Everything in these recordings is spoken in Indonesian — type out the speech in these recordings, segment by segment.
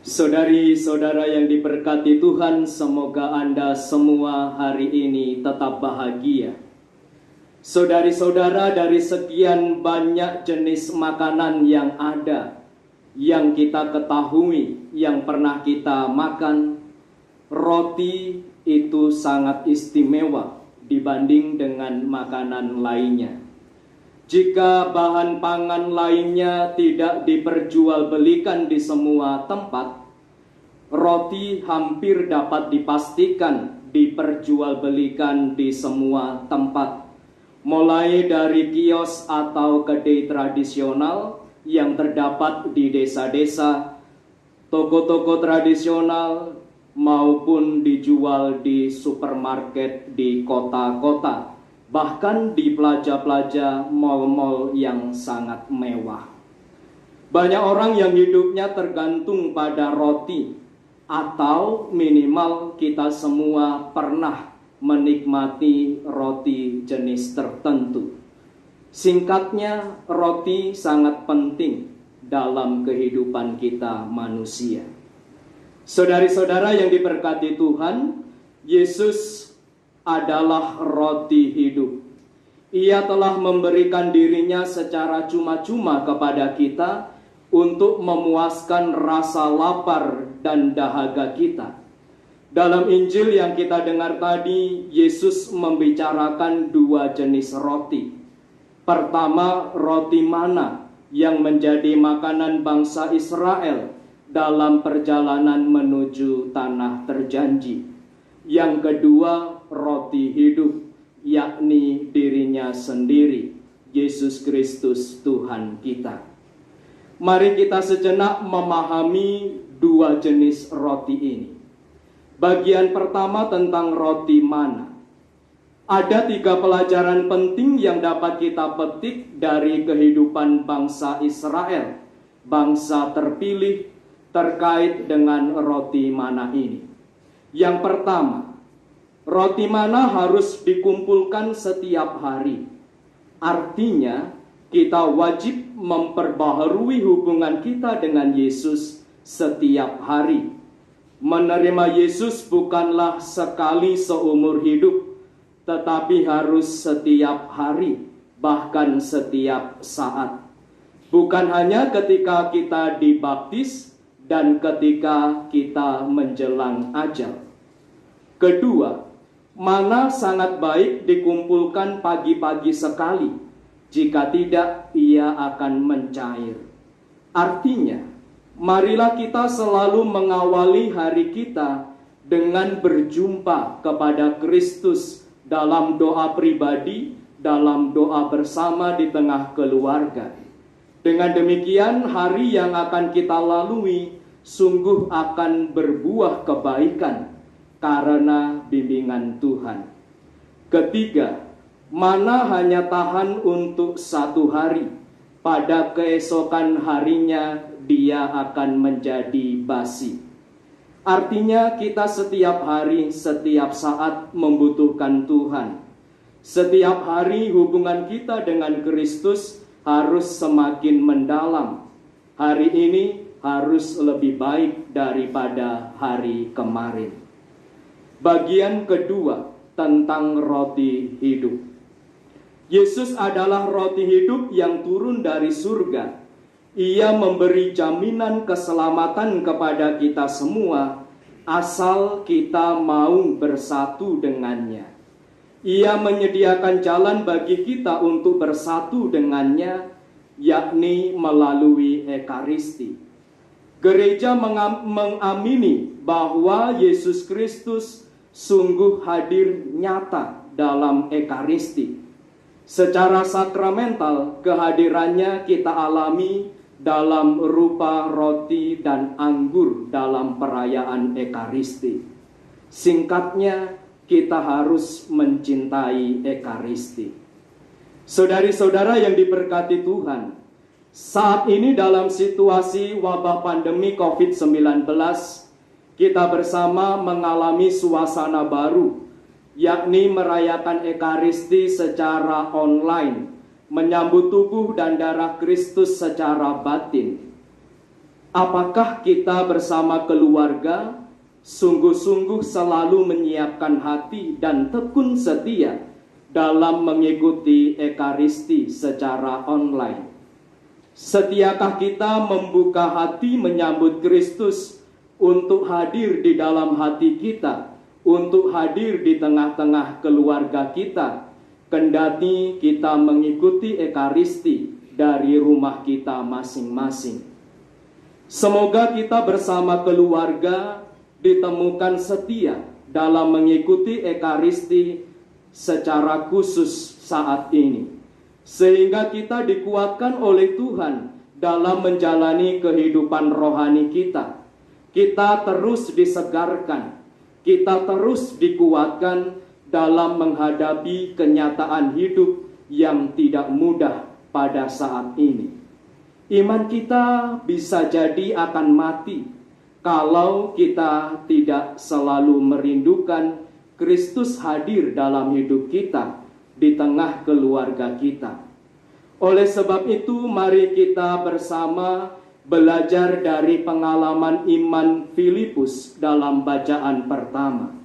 Saudari-saudara yang diberkati Tuhan, semoga Anda semua hari ini tetap bahagia. Saudari-saudara, dari sekian banyak jenis makanan yang ada, yang kita ketahui, yang pernah kita makan, roti itu sangat istimewa dibanding dengan makanan lainnya. Jika bahan pangan lainnya tidak diperjualbelikan di semua tempat, roti hampir dapat dipastikan diperjualbelikan di semua tempat. Mulai dari kios atau kedai tradisional yang terdapat di desa-desa, toko-toko tradisional, maupun dijual di supermarket di kota-kota, bahkan di plaza-plaza mal-mal yang sangat mewah. Banyak orang yang hidupnya tergantung pada roti, atau minimal kita semua pernah menikmati roti jenis tertentu. Singkatnya, roti sangat penting dalam kehidupan kita manusia. Saudari-saudara yang diberkati Tuhan, Yesus adalah roti hidup. Ia telah memberikan dirinya secara cuma-cuma kepada kita untuk memuaskan rasa lapar dan dahaga kita. Dalam Injil yang kita dengar tadi, Yesus membicarakan dua jenis roti. Pertama, roti mana yang menjadi makanan bangsa Israel dalam perjalanan menuju tanah terjanji. Yang kedua, roti hidup, yakni dirinya sendiri, Yesus Kristus Tuhan kita. Mari kita sejenak memahami dua jenis roti ini. Bagian pertama tentang roti mana. Ada 3 pelajaran penting yang dapat kita petik dari kehidupan bangsa Israel, bangsa terpilih, terkait dengan roti mana ini. Yang pertama, roti mana harus dikumpulkan setiap hari. Artinya, kita wajib memperbaharui hubungan kita dengan Yesus setiap hari. Menerima Yesus bukanlah sekali seumur hidup, tetapi harus setiap hari, bahkan setiap saat. Bukan hanya ketika kita dibaptis dan ketika kita menjelang ajal. Kedua, mana sangat baik dikumpulkan pagi-pagi sekali. Jika tidak, ia akan mencair. Artinya, marilah kita selalu mengawali hari kita dengan berjumpa kepada Kristus dalam doa pribadi, dalam doa bersama di tengah keluarga. Dengan demikian, hari yang akan kita lalui sungguh akan berbuah kebaikan karena bimbingan Tuhan. Ketiga, mana hanya tahan untuk 1 hari, pada keesokan harinya dia akan menjadi basi. Artinya kita setiap hari, setiap saat membutuhkan Tuhan. Setiap hari hubungan kita dengan Kristus harus semakin mendalam. Hari ini harus lebih baik daripada hari kemarin. Bagian kedua tentang roti hidup. Yesus adalah roti hidup yang turun dari surga. Ia memberi jaminan keselamatan kepada kita semua, asal kita mau bersatu dengannya. Ia menyediakan jalan bagi kita untuk bersatu dengannya, yakni melalui Ekaristi. Gereja mengamini bahwa Yesus Kristus sungguh hadir nyata dalam Ekaristi. Secara sakramental, kehadirannya kita alami dalam rupa roti dan anggur dalam perayaan Ekaristi. Singkatnya, kita harus mencintai Ekaristi. Saudari-saudara yang diberkati Tuhan, saat ini dalam situasi wabah pandemi COVID-19, kita bersama mengalami suasana baru, yakni merayakan Ekaristi secara online, menyambut tubuh dan darah Kristus secara batin. Apakah kita bersama keluarga sungguh-sungguh selalu menyiapkan hati dan tekun setia dalam mengikuti Ekaristi secara online? Setiakah kita membuka hati menyambut Kristus untuk hadir di dalam hati kita, untuk hadir di tengah-tengah keluarga kita, kendati kita mengikuti Ekaristi dari rumah kita masing-masing? Semoga kita bersama keluarga ditemukan setia dalam mengikuti Ekaristi secara khusus saat ini, sehingga kita dikuatkan oleh Tuhan dalam menjalani kehidupan rohani kita. Kita terus disegarkan, kita terus dikuatkan dalam menghadapi kenyataan hidup yang tidak mudah pada saat ini. Iman kita bisa jadi akan mati kalau kita tidak selalu merindukan Kristus hadir dalam hidup kita, di tengah keluarga kita. Oleh sebab itu, mari kita bersama belajar dari pengalaman iman Filipus dalam bacaan pertama.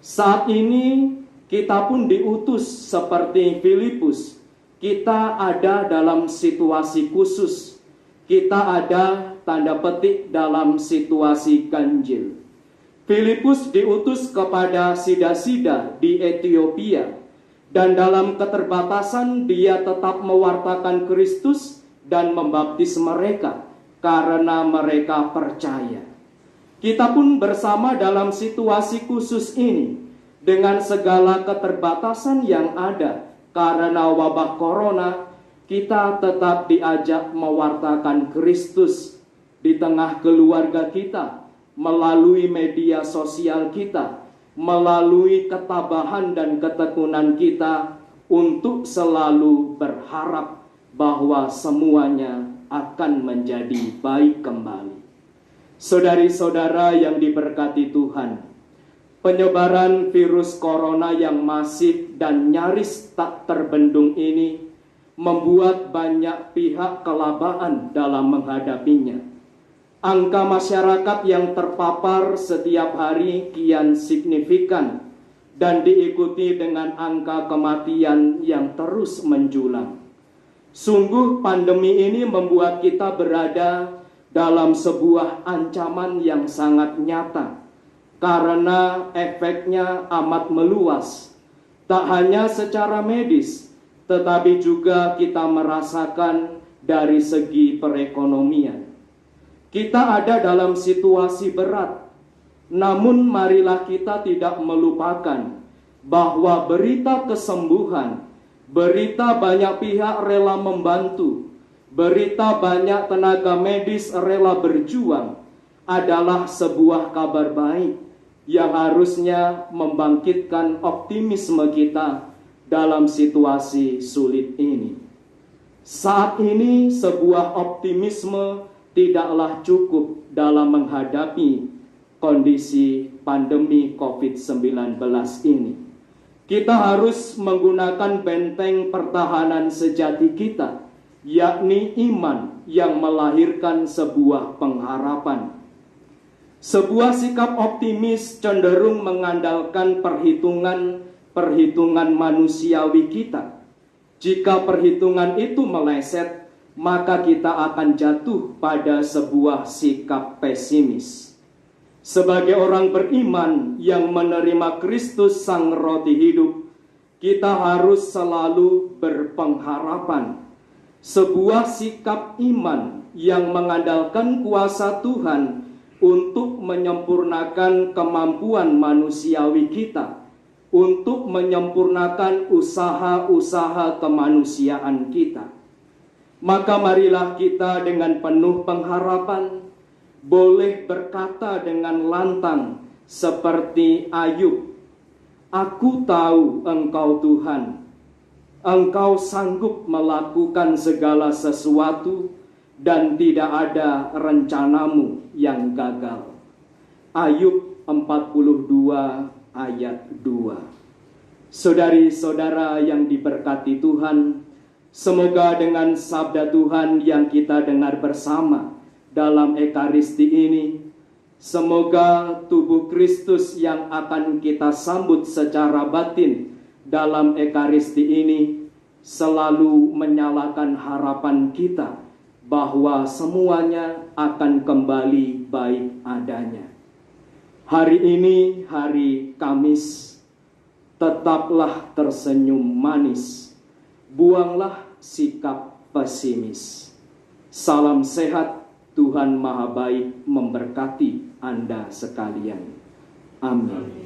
Saat ini kita pun diutus seperti Filipus. Kita ada dalam situasi khusus. Kita ada tanda petik dalam situasi ganjil. Filipus diutus kepada sida-sida di Ethiopia, dan dalam keterbatasan dia tetap mewartakan Kristus dan membaptis mereka karena mereka percaya. Kita pun bersama dalam situasi khusus ini dengan segala keterbatasan yang ada karena wabah corona. Kita tetap diajak mewartakan Kristus di tengah keluarga kita, melalui media sosial kita, melalui ketabahan dan ketekunan kita untuk selalu berharap bahwa semuanya akan menjadi baik kembali. Saudari-saudara yang diberkati Tuhan, penyebaran virus corona yang masif dan nyaris tak terbendung ini membuat banyak pihak kelabaan dalam menghadapinya. Angka masyarakat yang terpapar setiap hari kian signifikan dan diikuti dengan angka kematian yang terus menjulang. Sungguh pandemi ini membuat kita berada dalam sebuah ancaman yang sangat nyata karena efeknya amat meluas, tak hanya secara medis, tetapi juga kita merasakan dari segi perekonomian. Kita ada dalam situasi berat, namun marilah kita tidak melupakan bahwa berita kesembuhan, berita banyak pihak rela membantu, berita banyak tenaga medis rela berjuang adalah sebuah kabar baik yang harusnya membangkitkan optimisme kita dalam situasi sulit ini. Saat ini sebuah optimisme tidaklah cukup dalam menghadapi kondisi pandemi COVID-19 ini. Kita harus menggunakan benteng pertahanan sejati kita, yakni iman yang melahirkan sebuah pengharapan. Sebuah sikap optimis cenderung mengandalkan perhitungan manusiawi kita. Jika perhitungan itu meleset, maka kita akan jatuh pada sebuah sikap pesimis. Sebagai orang beriman yang menerima Kristus Sang Roti Hidup, kita harus selalu berpengharapan. Sebuah sikap iman yang mengandalkan kuasa Tuhan untuk menyempurnakan kemampuan manusiawi kita, untuk menyempurnakan usaha-usaha kemanusiaan kita. Maka marilah kita dengan penuh pengharapan boleh berkata dengan lantang seperti Ayub, "Aku tahu Engkau Tuhan, Engkau sanggup melakukan segala sesuatu dan tidak ada rencanamu yang gagal." Ayub 42 ayat 2. Saudari-saudara yang diberkati Tuhan, semoga dengan sabda Tuhan yang kita dengar bersama dalam Ekaristi ini. Semoga tubuh Kristus yang akan kita sambut secara batin dalam Ekaristi ini selalu menyalakan harapan kita bahwa semuanya akan kembali baik adanya. Hari ini hari Kamis, tetaplah tersenyum manis, buanglah sikap pesimis. Salam sehat, Tuhan Maha Baik memberkati Anda sekalian. Amin.